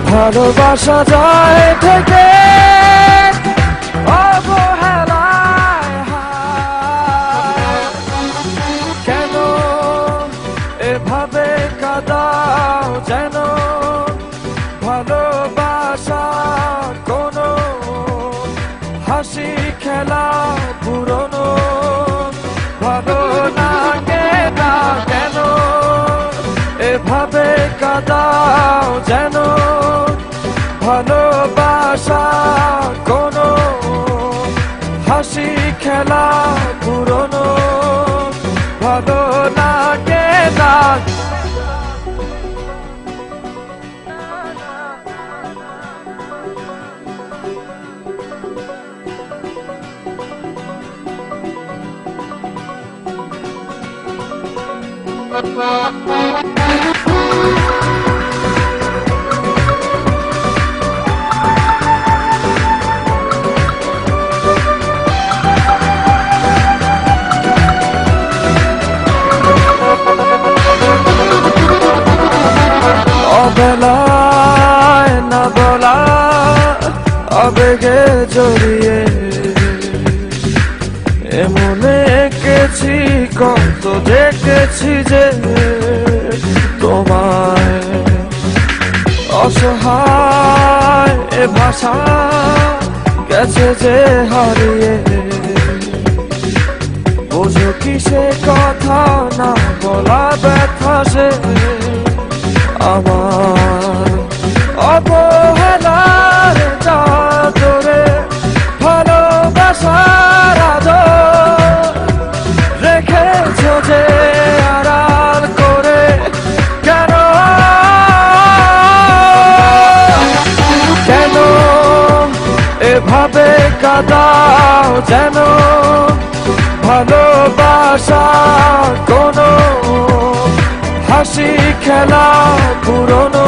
ভালোবাসা যায় থেকে অবহেলায় কেন এভাবে কাঁদাও যেন ভালোবাসা কোনো হাসি খেলা পুরনো ভালো লাগে না কেন এভাবে কাঁদাও যেন ভালোবাসা কোনো হাসি খেলা পুরনো ভালো লাগে না অবেলায় না বলা আবেগে জড়িয়ে এমনে এঁকেছি কত দেখেছি যে তোমায় অসহায় এ ভাষা গেছে যে হারিয়ে বোঝো কি সে কথা না বলা ব্যথা সে আমার অবহেলার চাদরে ভালোবাসার আদর রেখেছ যে আড়াল করে কেন কেন এভাবে কাঁদাও যেন ভালোবাসা কোনো হাসি খেলা পুরনো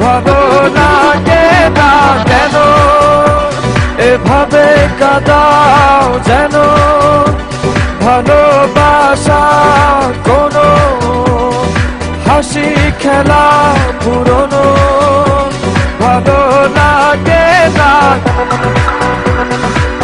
ভালো লাগে না কেন এভাবে কাঁদাও যেন ভালোবাসা কোনো হাসি খেলা পুরনো ভালো লাগে না